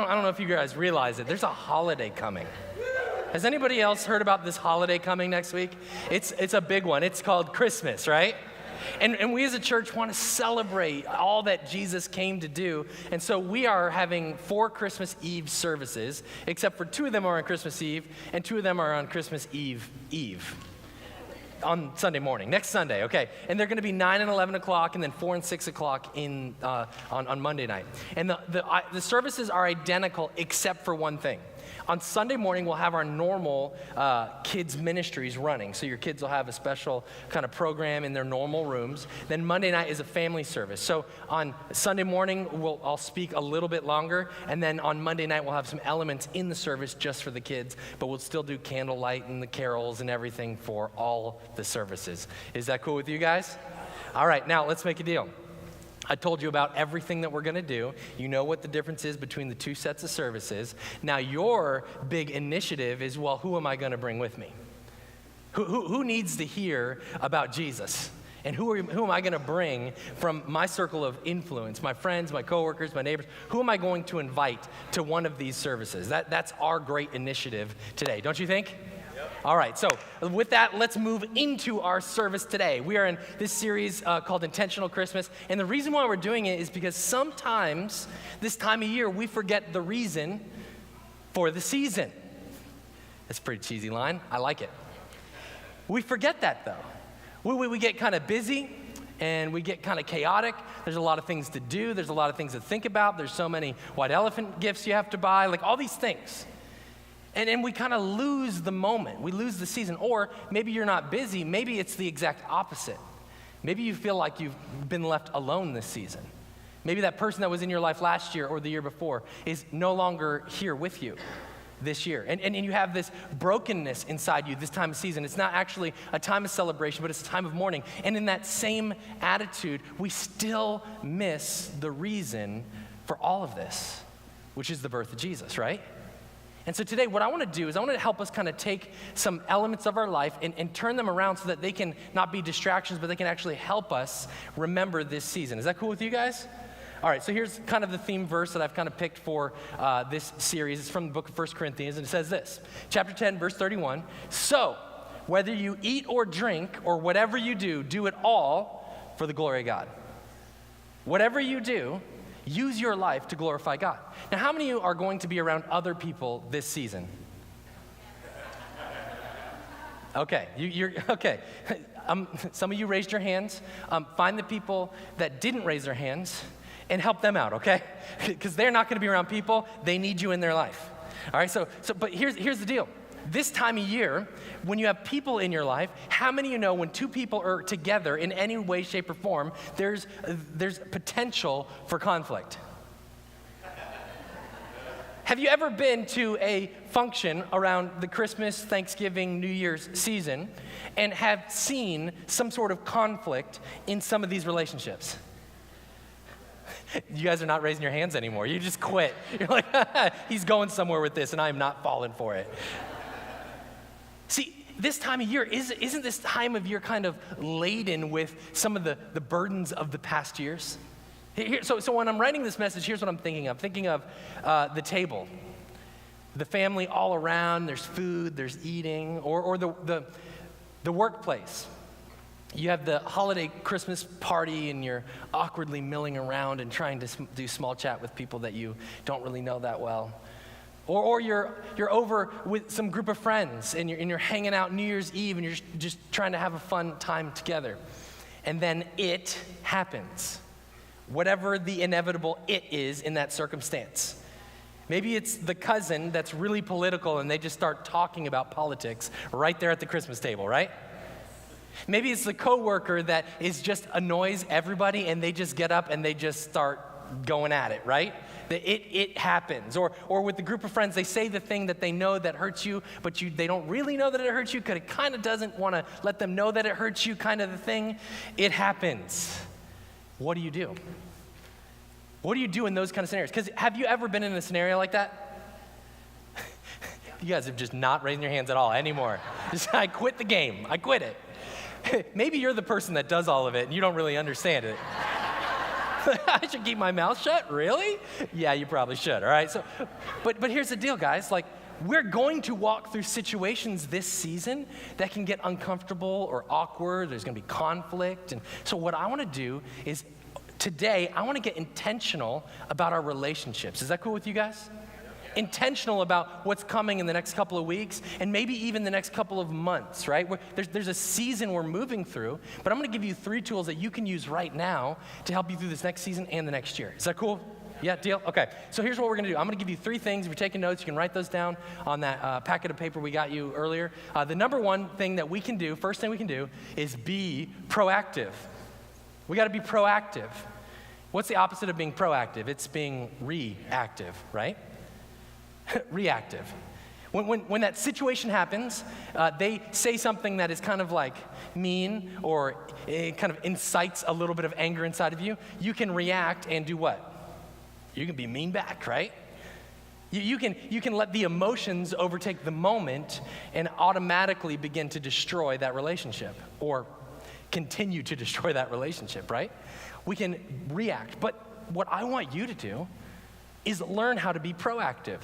I don't know if you guys realize it. There's a holiday coming. Has anybody else heard about this holiday coming next week? It's a big one. It's called Christmas, right? And we as a church want to celebrate all that Jesus came to do. And so we are having 4 Christmas Eve services, except for 2 of them are on Christmas Eve, and 2 of them are on Christmas Eve on Sunday morning, next Sunday, okay. And they're going to be 9 and 11 o'clock, and then 4 and 6 o'clock on Monday night. And the services are identical except for one thing. On Sunday morning, we'll have our normal kids' ministries running. So your kids will have a special kind of program in their normal rooms. Then Monday night is a family service. So on Sunday morning, I'll speak a little bit longer. And then on Monday night, we'll have some elements in the service just for the kids. But we'll still do candlelight and the carols and everything for all the services. Is that cool with you guys? All right, now let's make a deal. I told you about everything that we're going to do. You know what the difference is between the 2 sets of services. Now your big initiative is, well, who am I going to bring with me? Who needs to hear about Jesus? And who am I going to bring from my circle of influence, my friends, my coworkers, my neighbors? Who am I going to invite to one of these services? That's our great initiative today, don't you think? All right, so with that, let's move into our service today. We are in this series called Intentional Christmas, and the reason why we're doing it is because sometimes this time of year we forget the reason for the season. That's a pretty cheesy line. I like it. We forget that, though. We get kind of busy, and we get kind of chaotic. There's a lot of things to do. There's a lot of things to think about. There's so many white elephant gifts you have to buy, like all these things. And we kind of lose the moment. We lose the season. Or maybe you're not busy. Maybe it's the exact opposite. Maybe you feel like you've been left alone this season. Maybe that person that was in your life last year or the year before is no longer here with you this year. And you have this brokenness inside you this time of season. It's not actually a time of celebration, but it's a time of mourning. And in that same attitude, we still miss the reason for all of this, which is the birth of Jesus, right? And so today, what I want to do is I want to help us kind of take some elements of our life and turn them around so that they can not be distractions, but they can actually help us remember this season. Is that cool with you guys? All right, so here's kind of the theme verse that I've kind of picked for this series. It's from the book of 1 Corinthians, and it says this, chapter 10, verse 31. So, whether you eat or drink or whatever you do it all for the glory of God. Whatever you do, use your life to glorify God. Now, how many of you are going to be around other people this season? Okay, you're okay. Some of you raised your hands. Find the people that didn't raise their hands and help them out, okay? Because they're not going to be around people. They need you in their life. All right, but here's the deal. This time of year, when you have people in your life, how many of you know when 2 people are together in any way, shape, or form, there's potential for conflict? Have you ever been to a function around the Christmas, Thanksgiving, New Year's season and have seen some sort of conflict in some of these relationships? You guys are not raising your hands anymore. You just quit. You're like, he's going somewhere with this, and I am not falling for it. See, this time of year, isn't this time of year kind of laden with some of the burdens of the past years? So when I'm writing this message, here's what I'm thinking of. Thinking of the table, the family all around, there's food, there's eating, or the workplace. You have the holiday Christmas party and you're awkwardly milling around and trying to do small chat with people that you don't really know that well. Or you're over with some group of friends and you're hanging out New Year's Eve and you're just trying to have a fun time together. And then it happens. Whatever the inevitable it is in that circumstance. Maybe it's the cousin that's really political and they just start talking about politics right there at the Christmas table, right? Maybe it's the coworker that just annoys everybody and they just get up and they just start going at it, right? It happens. Or with the group of friends, they say the thing that they know that hurts you, but they don't really know that it hurts you because it kind of doesn't want to let them know that it hurts you, kind of the thing. It happens. What do you do? What do you do in those kind of scenarios? Because have you ever been in a scenario like that? You guys are just not raising your hands at all anymore. I quit the game. I quit it. Maybe you're the person that does all of it and you don't really understand it. I should keep my mouth shut? Really? Yeah, you probably should, all right? So, but here's the deal, guys. Like, we're going to walk through situations this season that can get uncomfortable or awkward. There's going to be conflict. And so what I want to do is today, I want to get intentional about our relationships. Is that cool with you guys? Intentional about what's coming in the next couple of weeks and maybe even the next couple of months, right? There's a season we're moving through, but I'm going to give you 3 tools that you can use right now to help you through this next season and the next year. Is that cool? Yeah, deal? Okay, so here's what we're going to do. I'm going to give you 3 things. If you're taking notes, you can write those down on that packet of paper we got you earlier. The number one thing that we can do, first thing we can do, is be proactive. We got to be proactive. What's the opposite of being proactive? It's being reactive, right? Reactive. When that situation happens, they say something that is kind of like mean or it kind of incites a little bit of anger inside of you. You can react and do what? You can be mean back, right? You can let the emotions overtake the moment and automatically begin to destroy that relationship or continue to destroy that relationship, right? We can react. But what I want you to do is learn how to be proactive.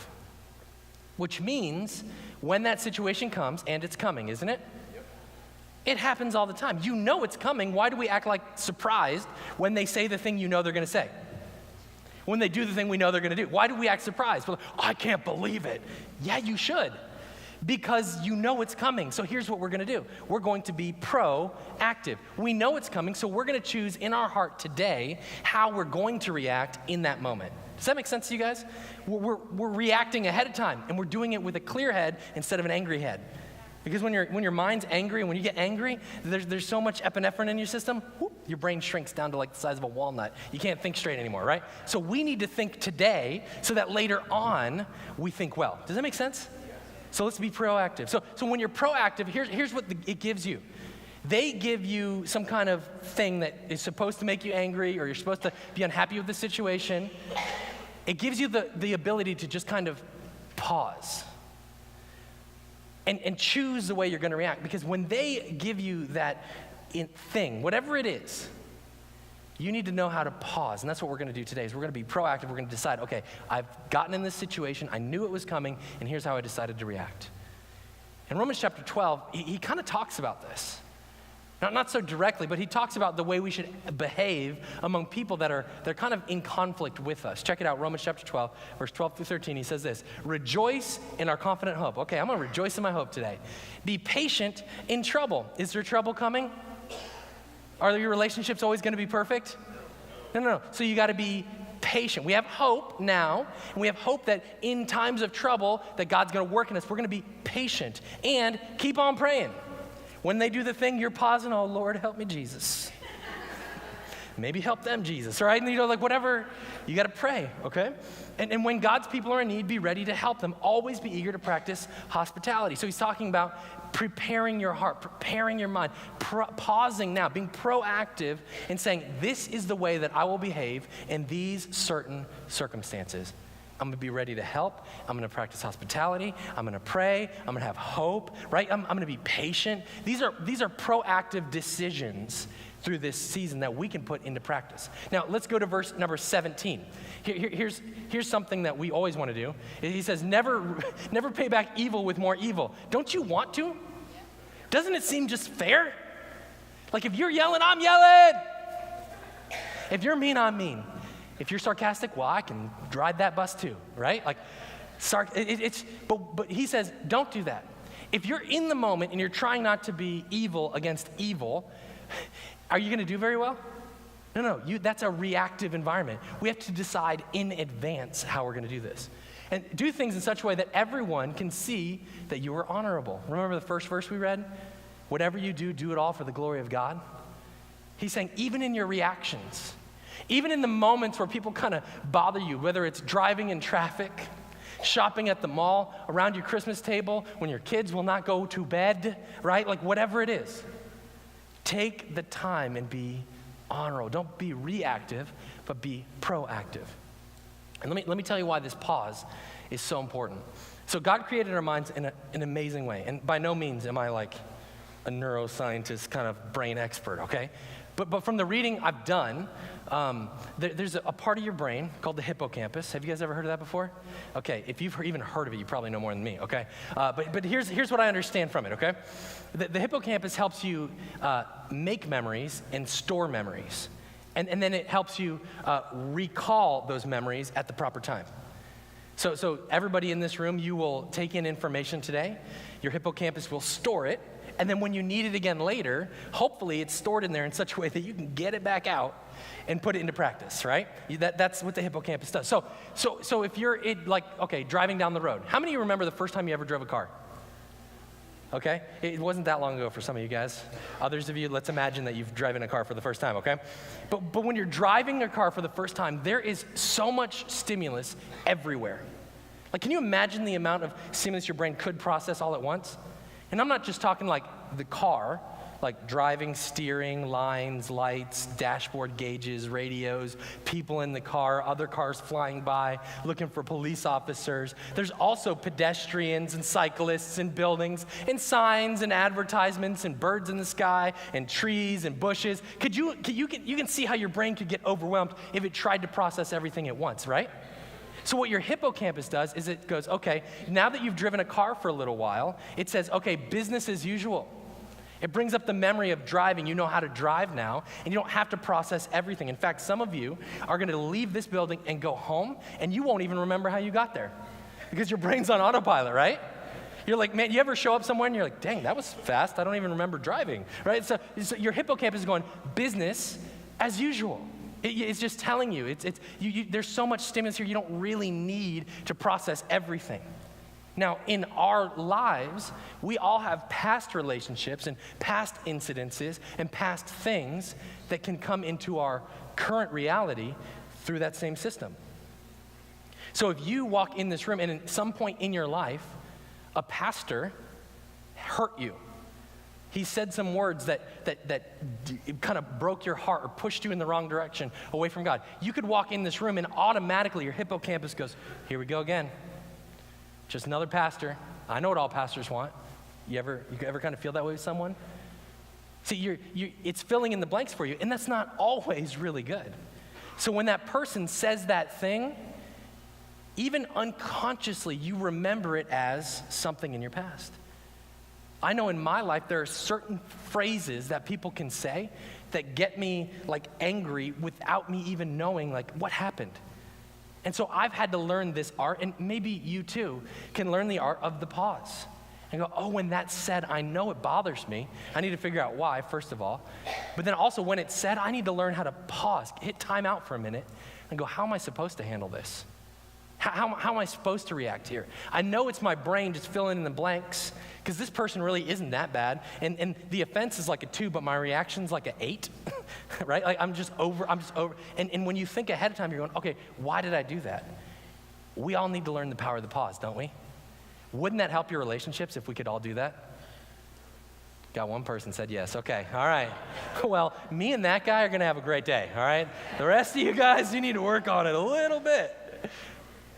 Which means when that situation comes, and it's coming, isn't it? Yep. It happens all the time. You know it's coming. Why do we act like surprised when they say the thing you know they're going to say? When they do the thing we know they're going to do? Why do we act surprised? We're like, I can't believe it. Yeah, you should. Because you know it's coming. So here's what we're going to do. We're going to be proactive. We know it's coming, so we're going to choose in our heart today how we're going to react in that moment. Does that make sense to you guys? We're reacting ahead of time, and we're doing it with a clear head instead of an angry head. Because when your mind's angry, and when you get angry, there's so much epinephrine in your system, whoop, your brain shrinks down to like the size of a walnut. You can't think straight anymore, right? So we need to think today so that later on we think well. Does that make sense? So let's be proactive. So when you're proactive, here's what it gives you. They give you some kind of thing that is supposed to make you angry or you're supposed to be unhappy with the situation. It gives you the ability to just kind of pause and choose the way you're going to react. Because when they give you that thing, whatever it is, you need to know how to pause. And that's what we're going to do today is we're going to be proactive. We're going to decide, okay, I've gotten in this situation. I knew it was coming, and here's how I decided to react. In Romans chapter 12, he kind of talks about this. Not so directly, but he talks about the way we should behave among people they're kind of in conflict with us. Check it out, Romans chapter 12, verse 12 through 13. He says this, rejoice in our confident hope. Okay, I'm going to rejoice in my hope today. Be patient in trouble. Is there trouble coming? Are your relationships always going to be perfect? No. So you got to be patient. We have hope now, and we have hope that in times of trouble that God's going to work in us. We're going to be patient and keep on praying. When they do the thing, you're pausing, oh, Lord, help me, Jesus. Maybe help them, Jesus, right? And like whatever, you got to pray, okay? And when God's people are in need, be ready to help them. Always be eager to practice hospitality. So he's talking about preparing your heart, preparing your mind, pausing now, being proactive and saying, this is the way that I will behave in these certain circumstances. I'm going to be ready to help. I'm going to practice hospitality. I'm going to pray. I'm going to have hope, right? I'm going to be patient. These are proactive decisions through this season that we can put into practice. Now, let's go to verse number 17. Here's something that we always want to do. He says, never pay back evil with more evil. Don't you want to? Doesn't it seem just fair? Like if you're yelling, I'm yelling. If you're mean, I'm mean. If you're sarcastic, well, I can ride that bus too, right? Like, but he says, don't do that. If you're in the moment and you're trying not to be evil against evil, are you going to do very well? No, that's a reactive environment. We have to decide in advance how we're going to do this. And do things in such a way that everyone can see that you are honorable. Remember the first verse we read? Whatever you do, do it all for the glory of God. He's saying, even in your reactions, even in the moments where people kind of bother you, whether it's driving in traffic, shopping at the mall, around your Christmas table, when your kids will not go to bed, right? Like whatever it is, take the time and be honorable. Don't be reactive, but be proactive. And let me tell you why this pause is so important. So God created our minds in an amazing way. And by no means am I like a neuroscientist kind of brain expert, okay? But from the reading I've done, there's a part of your brain called the hippocampus. Have you guys ever heard of that before? Okay, if you've even heard of it, you probably know more than me, okay? But here's what I understand from it, okay? The hippocampus helps you make memories and store memories. And then it helps you recall those memories at the proper time. So everybody in this room, you will take in information today. Your hippocampus will store it. And then when you need it again later, hopefully it's stored in there in such a way that you can get it back out and put it into practice, right? That's what the hippocampus does. So if you're driving down the road, how many of you remember the first time you ever drove a car? Okay? It wasn't that long ago for some of you guys. Others of you, let's imagine that you've driven a car for the first time, okay? But when you're driving a car for the first time, there is so much stimulus everywhere. Like, can you imagine the amount of stimulus your brain could process all at once? And I'm not just talking like the car, like driving, steering, lines, lights, dashboard gauges, radios, people in the car, other cars flying by, looking for police officers. There's also pedestrians and cyclists and buildings and signs and advertisements and birds in the sky and trees and bushes. You can see how your brain could get overwhelmed if it tried to process everything at once, right? So what your hippocampus does is it goes, okay, now that you've driven a car for a little while, it says, okay, business as usual. It brings up the memory of driving. You know how to drive now, and you don't have to process everything. In fact, some of you are going to leave this building and go home, and you won't even remember how you got there because your brain's on autopilot, right? You're like, man, you ever show up somewhere and you're like, dang, that was fast. I don't even remember driving, right? So your hippocampus is going, business as usual. It's just telling you, there's so much stimulus here, you don't really need to process everything. Now, in our lives, we all have past relationships and past incidences and past things that can come into our current reality through that same system. So if you walk in this room and at some point in your life, a pastor hurt you, he said some words that kind of broke your heart or pushed you in the wrong direction away from God. You could walk in this room and automatically your hippocampus goes, here we go again. Just another pastor. I know what all pastors want. You ever kind of feel that way with someone? See, it's filling in the blanks for you, and that's not always really good. So when that person says that thing, even unconsciously, you remember it as something in your past. I know in my life there are certain phrases that people can say that get me like angry without me even knowing like what happened. And so I've had to learn this art, and maybe you too can learn the art of the pause. And go, oh, when that's said, I know it bothers me. I need to figure out why, first of all. But then also when it's said, I need to learn how to pause, hit time out for a minute, and go, how am I supposed to handle this? How am I supposed to react here? I know it's my brain just filling in the blanks because this person really isn't that bad. And the offense is like a 2, but my reaction's like an 8, right? Like I'm just over. And when you think ahead of time, you're going, okay, why did I do that? We all need to learn the power of the pause, don't we? Wouldn't that help your relationships if we could all do that? Got one person said yes. Okay, all right. Well, me and that guy are going to have a great day, all right? The rest of you guys, you need to work on it a little bit.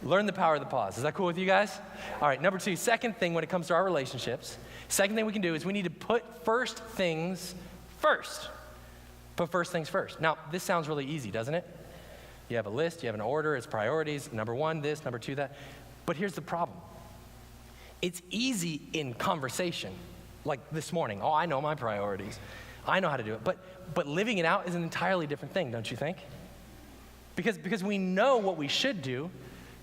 Learn the power of the pause. Is that cool with you guys? All right, number 2, second thing when it comes to our relationships, second thing we can do is we need to put first things first. Put first things first. Now, this sounds really easy, doesn't it? You have a list, you have an order, it's priorities, number 1, this, number 2, that. But here's the problem. It's easy in conversation, like this morning. Oh, I know my priorities. I know how to do it. But living it out is an entirely different thing, don't you think? Because we know what we should do,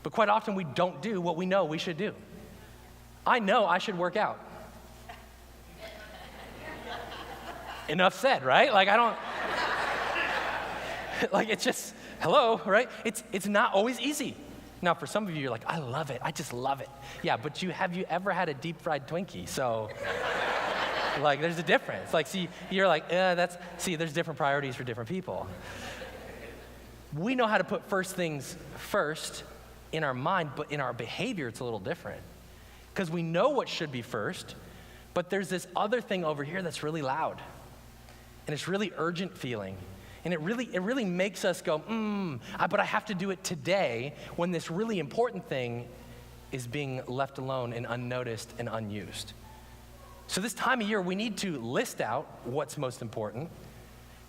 but quite often we don't do what we know we should do. I know I should work out. Enough said, right? Like I don't, like it's just, hello, right? It's not always easy. Now for some of you, you're like, I love it, I just love it. Yeah, but have you ever had a deep fried Twinkie? So, like there's a difference. Like see, you're like, there's different priorities for different people. We know how to put first things first in our mind, but in our behavior, it's a little different. Because we know what should be first, but there's this other thing over here that's really loud. And it's really urgent feeling. And it really makes us go, but I have to do it today when this really important thing is being left alone and unnoticed and unused. So this time of year, we need to list out what's most important,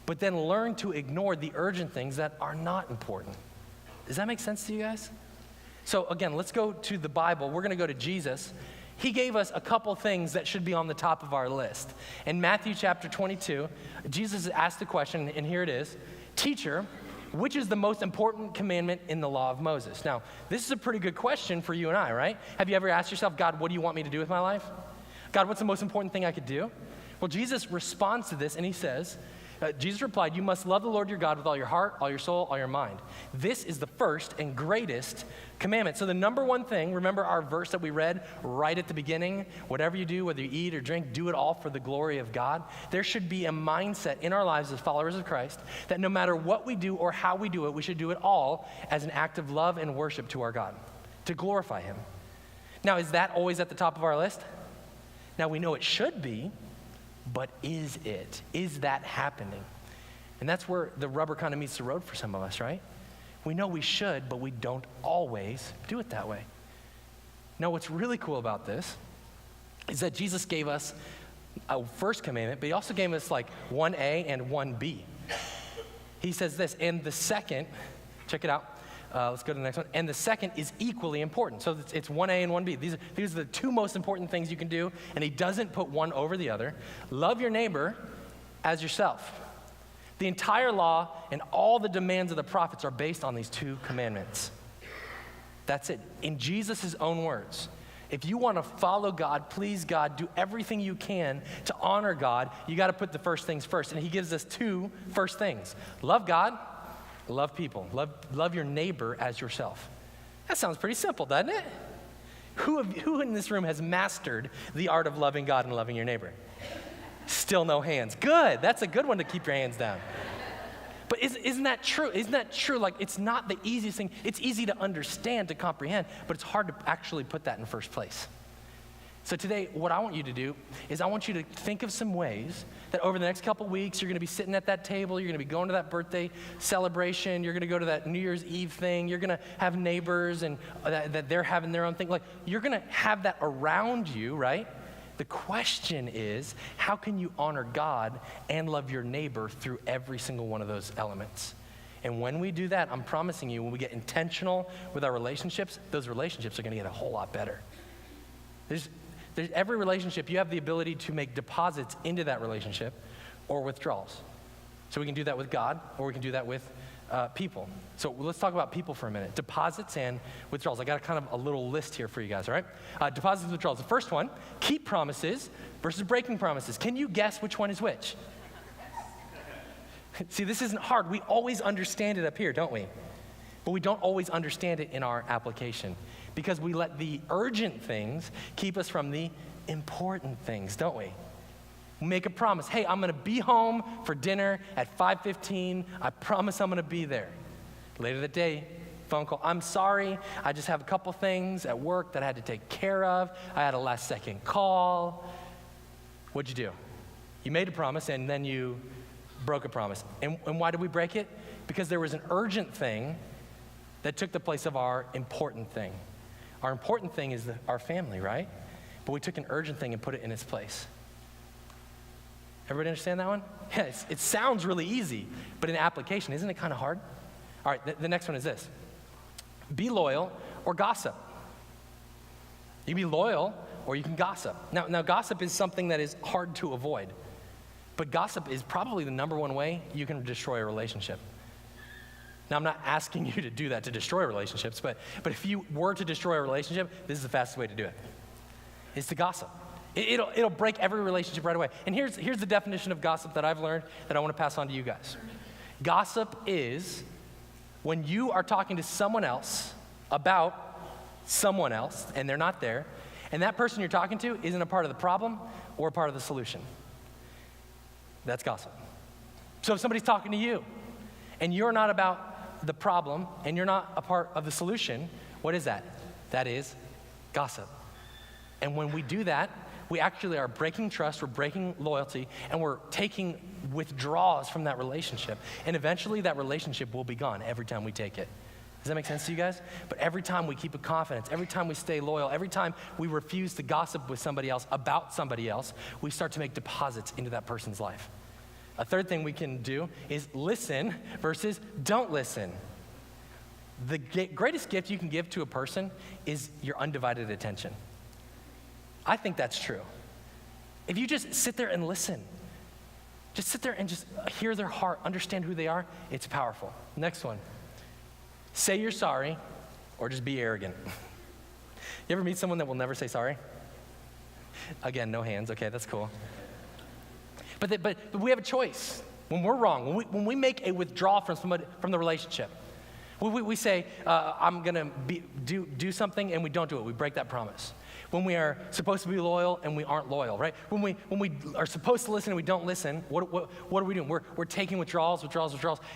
but then learn to ignore the urgent things that are not important. Does that make sense to you guys? So again, let's go to the Bible. We're going to go to Jesus. He gave us a couple things that should be on the top of our list. In Matthew chapter 22, Jesus asked the question, and here it is, "Teacher, which is the most important commandment in the law of Moses?" Now, this is a pretty good question for you and I, right? Have you ever asked yourself, God, what do you want me to do with my life? God, what's the most important thing I could do? Well, Jesus responds to this, and he says, Jesus replied, "You must love the Lord your God with all your heart, all your soul, all your mind. This is the first and greatest commandment." So the number one thing, remember our verse that we read right at the beginning? Whatever you do, whether you eat or drink, do it all for the glory of God. There should be a mindset in our lives as followers of Christ that no matter what we do or how we do it, we should do it all as an act of love and worship to our God, to glorify him. Now, is that always at the top of our list? Now, we know it should be, but is it? Is that happening? And that's where the rubber kind of meets the road for some of us, right? We know we should, but we don't always do it that way. Now, what's really cool about this is that Jesus gave us a first commandment, but he also gave us like 1A and 1B. He says this, and the second, check it out. Let's go to the next one. And the second is equally important. So it's 1A and 1B. These are the two most important things you can do, and he doesn't put one over the other. Love your neighbor as yourself. The entire law and all the demands of the prophets are based on these two commandments. That's it. In Jesus' own words, if you want to follow God, please God, do everything you can to honor God, you got to put the first things first. And he gives us two first things. Love God, love people. Love your neighbor as yourself. That sounds pretty simple, doesn't it? Who in this room has mastered the art of loving God and loving your neighbor? Still no hands. Good. That's a good one to keep your hands down. But isn't that true? Isn't that true? Like, it's not the easiest thing. It's easy to understand, to comprehend, but it's hard to actually put that in first place. So today, what I want you to do is I want you to think of some ways that over the next couple weeks, you're going to be sitting at that table, you're going to be going to that birthday celebration, you're going to go to that New Year's Eve thing, you're going to have neighbors and that they're having their own thing. Like, you're going to have that around you, right? The question is, how can you honor God and love your neighbor through every single one of those elements? And when we do that, I'm promising you, when we get intentional with our relationships, those relationships are going to get a whole lot better. There's every relationship, you have the ability to make deposits into that relationship or withdrawals. So we can do that with God, or we can do that with people. So let's talk about people for a minute. Deposits and withdrawals. I got kind of a little list here for you guys, all right? Deposits and withdrawals. The first one, keep promises versus breaking promises. Can you guess which one is which? See, this isn't hard. We always understand it up here, don't we? But we don't always understand it in our application because we let the urgent things keep us from the important things, don't we? We make a promise. Hey, I'm going to be home for dinner at 5:15. I promise I'm going to be there. Later that day, phone call. I'm sorry. I just have a couple things at work that I had to take care of. I had a last-second call. What'd you do? You made a promise, and then you broke a promise. And why did we break it? Because there was an urgent thing that took the place of our important thing. Our important thing is our family, right? But we took an urgent thing and put it in its place. Everybody understand that one? Yeah, it sounds really easy, but in application, isn't it kind of hard? All right, the next one is this. Be loyal or gossip. You can be loyal or you can gossip. Now gossip is something that is hard to avoid, but gossip is probably the number one way you can destroy a relationship. Now, I'm not asking you to do that to destroy relationships, but if you were to destroy a relationship, this is the fastest way to do it. It's to gossip. It'll break every relationship right away. And here's the definition of gossip that I've learned that I want to pass on to you guys. Gossip is when you are talking to someone else about someone else, and they're not there, and that person you're talking to isn't a part of the problem or a part of the solution. That's gossip. So if somebody's talking to you, and you're not about the problem, and you're not a part of the solution, what is that? That is gossip. And when we do that, we actually are breaking trust, we're breaking loyalty, and we're taking withdrawals from that relationship. And eventually that relationship will be gone every time we take it. Does that make sense to you guys? But every time we keep a confidence, every time we stay loyal, every time we refuse to gossip with somebody else about somebody else, we start to make deposits into that person's life. A third thing we can do is listen versus don't listen. The greatest gift you can give to a person is your undivided attention. I think that's true. If you just sit there and listen, just sit there and just hear their heart, understand who they are, it's powerful. Next one. Say you're sorry or just be arrogant. You ever meet someone that will never say sorry? Again, no hands. Okay, that's cool. But we have a choice. When we're wrong, when we make a withdrawal from the relationship, we say, I'm going to do something, and we don't do it. We break that promise. When we are supposed to be loyal and we aren't loyal, right? When we are supposed to listen and we don't listen, what are we doing? We're taking withdrawals.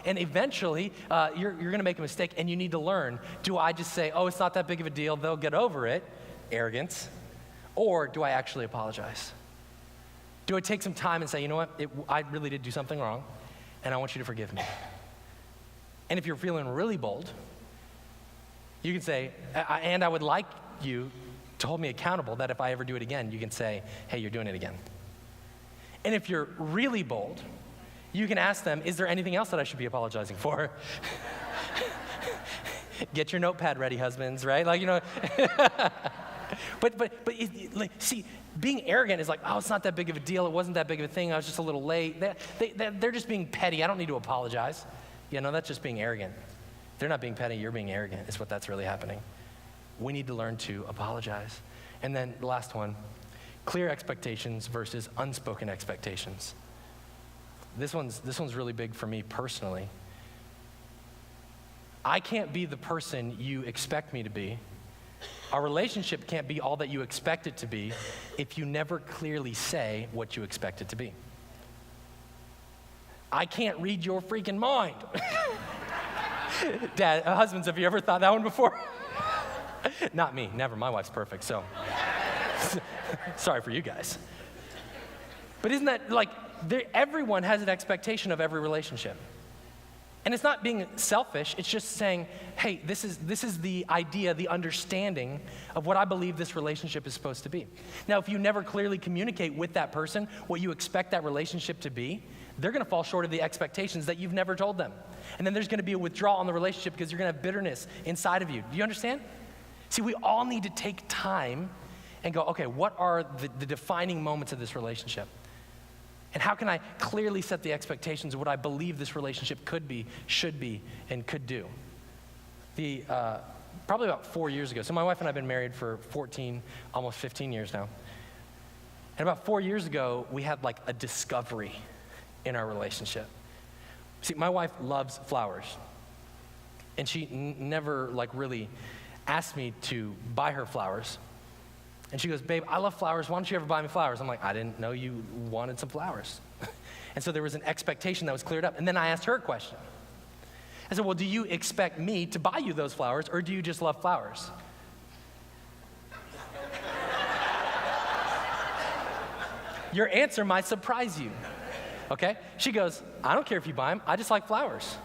And eventually, you're going to make a mistake, and you need to learn. Do I just say, oh, it's not that big of a deal, they'll get over it, arrogance, or do I actually apologize? Do I take some time and say, you know what, I really did do something wrong, and I want you to forgive me? And if you're feeling really bold, you can say, and I would like you to hold me accountable that if I ever do it again, you can say, hey, you're doing it again. And if you're really bold, you can ask them, is there anything else that I should be apologizing for? Get your notepad ready, husbands, right? See, being arrogant is like, oh, it's not that big of a deal. It wasn't that big of a thing. I was just a little late. They're just being petty. I don't need to apologize. That's just being arrogant. They're not being petty. You're being arrogant is what that's really happening. We need to learn to apologize. And then the last one, clear expectations versus unspoken expectations. This one's really big for me personally. I can't be the person you expect me to be. Our relationship can't be all that you expect it to be if you never clearly say what you expect it to be. I can't read your freaking mind. Dad, husbands, have you ever thought that one before? Not me, never. My wife's perfect, so sorry for you guys. But isn't that everyone has an expectation of every relationship. And it's not being selfish, it's just saying, hey, this is the idea, the understanding of what I believe this relationship is supposed to be. Now, if you never clearly communicate with that person what you expect that relationship to be, they're going to fall short of the expectations that you've never told them. And then there's going to be a withdrawal in the relationship because you're going to have bitterness inside of you. Do you understand? See, we all need to take time and go, okay, what are the defining moments of this relationship? And how can I clearly set the expectations of what I believe this relationship could be, should be, and could do? Probably about 4 years ago, so my wife and I have been married for 14, almost 15 years now. And about 4 years ago, we had a discovery in our relationship. See, my wife loves flowers. And she never really asked me to buy her flowers. And she goes, babe, I love flowers. Why don't you ever buy me flowers? I'm like, I didn't know you wanted some flowers. And so there was an expectation that was cleared up. And then I asked her a question. I said, well, do you expect me to buy you those flowers, or do you just love flowers? Your answer might surprise you. Okay? She goes, I don't care if you buy them. I just like flowers.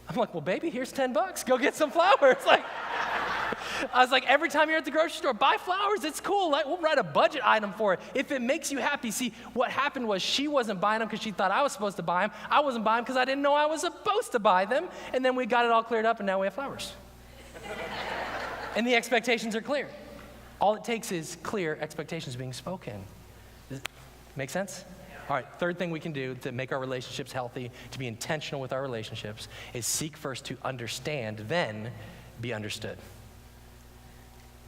I'm like, well, baby, here's $10. Go get some flowers. I was like, every time you're at the grocery store, buy flowers. It's cool. We'll write a budget item for it if it makes you happy. See, what happened was she wasn't buying them because she thought I was supposed to buy them. I wasn't buying them because I didn't know I was supposed to buy them. And then we got it all cleared up, and now we have flowers. And the expectations are clear. All it takes is clear expectations being spoken. Does it make sense? All right, third thing we can do to make our relationships healthy, to be intentional with our relationships, is seek first to understand, then be understood.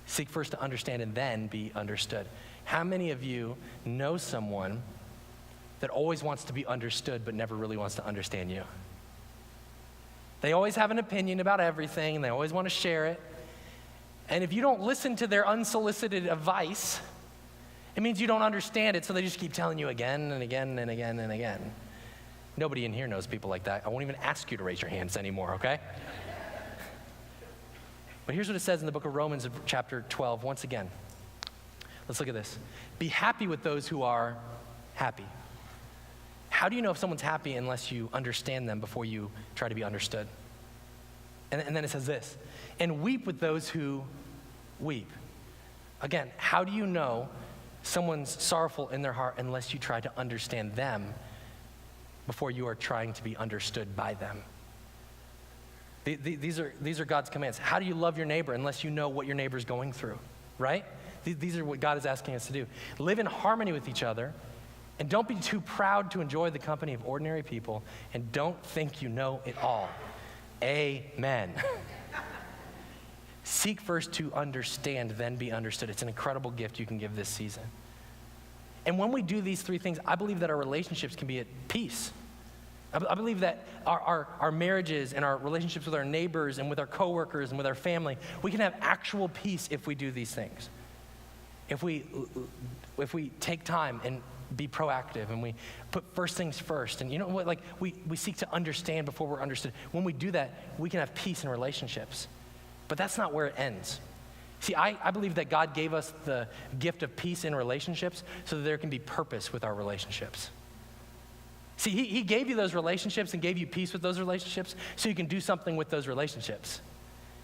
Seek first to understand and then be understood. How many of you know someone that always wants to be understood but never really wants to understand you? They always have an opinion about everything, and they always want to share it. And if you don't listen to their unsolicited advice, it means you don't understand it, so they just keep telling you again and again and again and again. Nobody in here knows people like that. I won't even ask you to raise your hands anymore, okay? But here's what it says in the book of Romans, chapter 12, once again. Let's look at this. Be happy with those who are happy. How do you know if someone's happy unless you understand them before you try to be understood? And then it says this, and weep with those who weep. Again, how do you know someone's sorrowful in their heart unless you try to understand them before you are trying to be understood by them. These are God's commands. How do you love your neighbor unless you know what your neighbor's going through, right? These are what God is asking us to do. Live in harmony with each other, and don't be too proud to enjoy the company of ordinary people, and don't think you know it all. Amen. Seek first to understand, then be understood. It's an incredible gift you can give this season. And when we do these three things, I believe that our relationships can be at peace. I believe that our marriages and our relationships with our neighbors and with our coworkers and with our family, we can have actual peace if we do these things. If we take time and be proactive and we put first things first, and you know what, like we seek to understand before we're understood. When we do that, we can have peace in relationships. But that's not where it ends. See, I believe that God gave us the gift of peace in relationships so that there can be purpose with our relationships. See, he gave you those relationships and gave you peace with those relationships so you can do something with those relationships.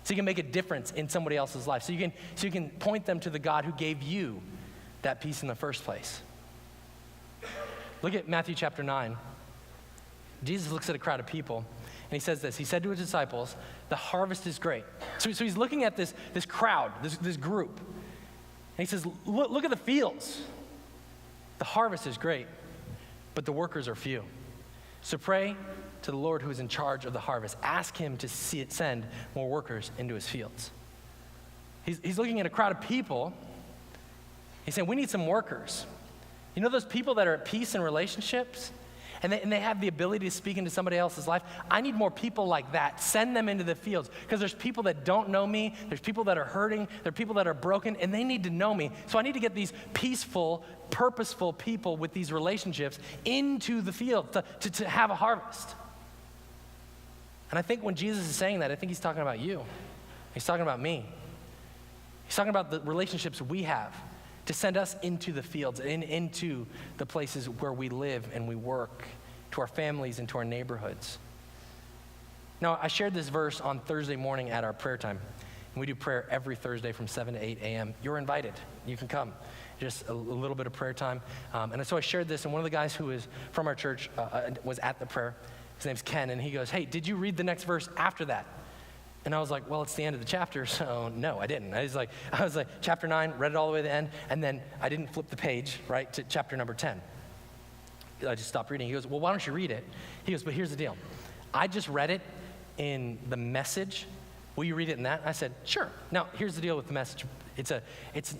So you can make a difference in somebody else's life. So you can point them to the God who gave you that peace in the first place. Look at Matthew chapter 9. Jesus looks at a crowd of people, and he says this. He said to his disciples, the harvest is great. So he's looking at this crowd, this group. And he says, look at the fields. The harvest is great, but the workers are few. So pray to the Lord who is in charge of the harvest. Ask him to send more workers into his fields. He's looking at a crowd of people. He's saying, we need some workers. You know those people that are at peace in relationships? And they have the ability to speak into somebody else's life? I need more people like that. Send them into the fields. Because there's people that don't know me. There's people that are hurting. There are people that are broken, and they need to know me. So I need to get these peaceful, purposeful people with these relationships into the field to have a harvest. And I think when Jesus is saying that, I think he's talking about you. He's talking about me. He's talking about the relationships we have to send us into the fields and into the places where we live and we work, to our families and to our neighborhoods. Now, I shared this verse on Thursday morning at our prayer time. And we do prayer every Thursday from 7 to 8 a.m. You're invited. You can come. Just a little bit of prayer time. And so I shared this, and one of the guys who is from our church was at the prayer. His name's Ken, and he goes, hey, did you read the next verse after that? And I was like, well, it's the end of the chapter, so no, I didn't. I was like, chapter 9, read it all the way to the end, and then I didn't flip the page, right, to chapter number 10. I just stopped reading. He goes, well, why don't you read it? He goes, but here's the deal. I just read it in the Message. Will you read it in that? I said, sure. Now, here's the deal with the Message. It's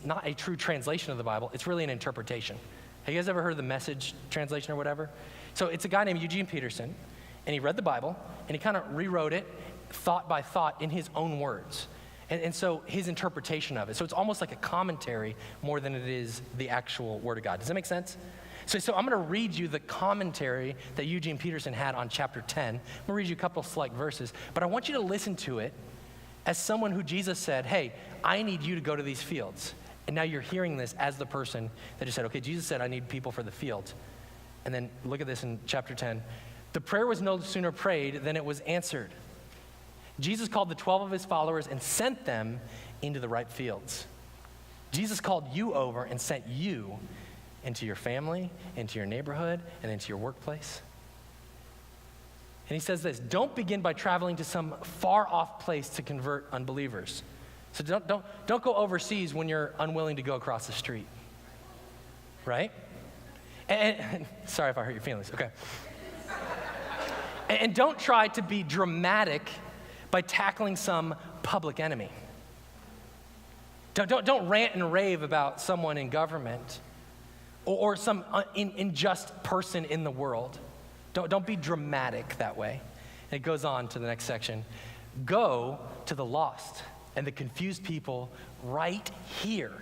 not a true translation of the Bible. It's really an interpretation. Have you guys ever heard of the Message translation or whatever? So it's a guy named Eugene Peterson, and he read the Bible, and he kind of rewrote it thought by thought in his own words. And so his interpretation of it. So it's almost like a commentary more than it is the actual Word of God. Does that make sense? So I'm going to read you the commentary that Eugene Peterson had on chapter 10. I'm going to read you a couple of select verses, but I want you to listen to it as someone who Jesus said, hey, I need you to go to these fields. And now you're hearing this as the person that just said, okay, Jesus said I need people for the fields. And then look at this in chapter 10. The prayer was no sooner prayed than it was answered. Jesus called the 12 of his followers and sent them into the ripe fields. Jesus called you over and sent you into your family, into your neighborhood, and into your workplace. And he says this, don't begin by traveling to some far-off place to convert unbelievers. So don't go overseas when you're unwilling to go across the street, right? And sorry if I hurt your feelings, okay. And don't try to be dramatic by tackling some public enemy. Don't rant and rave about someone in government or some unjust person in the world. Don't be dramatic that way. And it goes on to the next section. Go to the lost and the confused people right here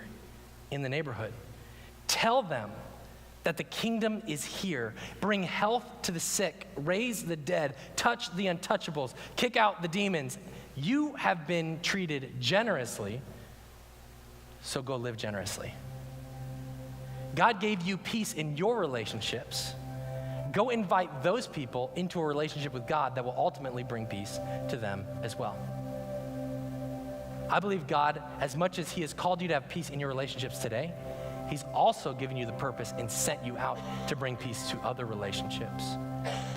in the neighborhood. Tell them that the kingdom is here. Bring health to the sick, raise the dead, touch the untouchables, kick out the demons. You have been treated generously, so go live generously. God gave you peace in your relationships. Go invite those people into a relationship with God that will ultimately bring peace to them as well. I believe God, as much as he has called you to have peace in your relationships today, he's also given you the purpose and sent you out to bring peace to other relationships.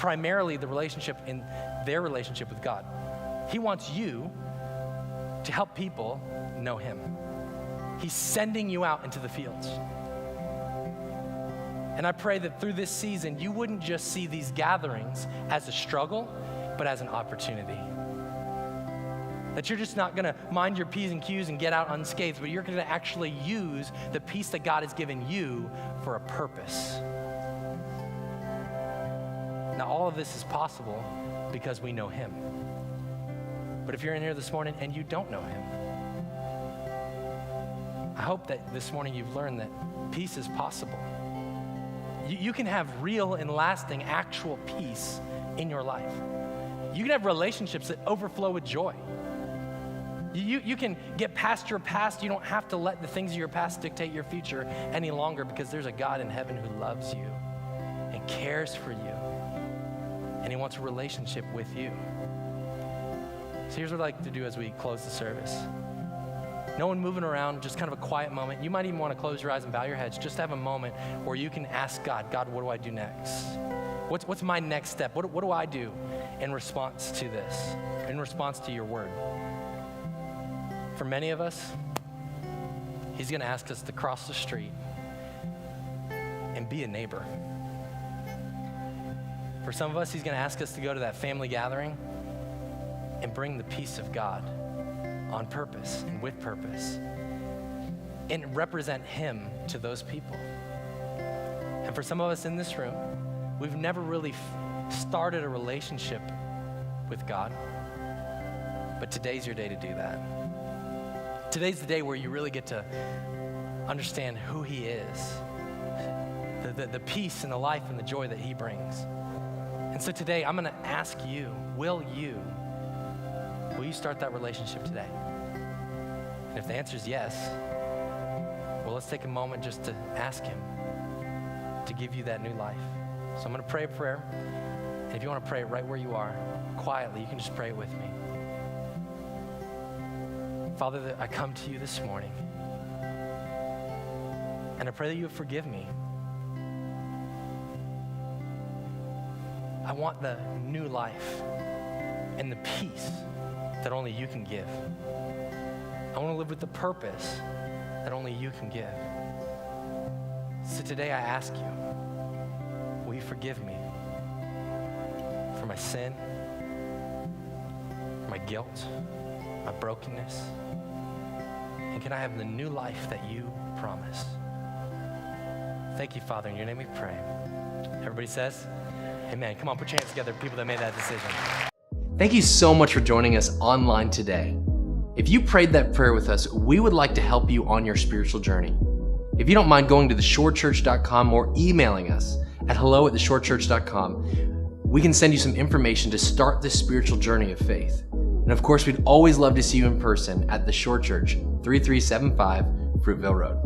primarily the relationship in their relationship with God. He wants you to help people know him. He's sending you out into the fields. And I pray that through this season, you wouldn't just see these gatherings as a struggle, but as an opportunity. That you're just not gonna mind your P's and Q's and get out unscathed, but you're gonna actually use the peace that God has given you for a purpose. Now, all of this is possible because we know him. But if you're in here this morning and you don't know him, I hope that this morning you've learned that peace is possible. You can have real and lasting actual peace in your life. You can have relationships that overflow with joy. You can get past your past. You don't have to let the things of your past dictate your future any longer, because there's a God in heaven who loves you and cares for you, and he wants a relationship with you. So here's what I'd like to do as we close the service. No one moving around, just kind of a quiet moment. You might even want to close your eyes and bow your heads. Just have a moment where you can ask God, what do I do next? What's my next step? What do I do in response to this, in response to your word? For many of us, he's going to ask us to cross the street and be a neighbor. For some of us, he's going to ask us to go to that family gathering and bring the peace of God on purpose and with purpose and represent him to those people. And for some of us in this room, we've never really started a relationship with God, but today's your day to do that. Today's the day where you really get to understand who he is, the peace and the life and the joy that he brings. And so today I'm gonna ask you, will you start that relationship today? And if the answer is yes, well, let's take a moment just to ask him to give you that new life. So I'm gonna pray a prayer, and if you wanna pray it right where you are, quietly, you can just pray it with me. Father, I come to you this morning, and I pray that you would forgive me. I want the new life and the peace that only you can give. I want to live with the purpose that only you can give. So today I ask you, will you forgive me for my sin, my guilt, my brokenness? And can I have the new life that you promise? Thank you, Father. In your name we pray. Everybody says, amen. Come on, put your hands together, people that made that decision. Thank you so much for joining us online today. If you prayed that prayer with us, we would like to help you on your spiritual journey. If you don't mind going to theshorechurch.com or emailing us at hello@theshorechurch.com, we can send you some information to start this spiritual journey of faith. And of course, we'd always love to see you in person at The Shore Church, 3375 Fruitvale Road.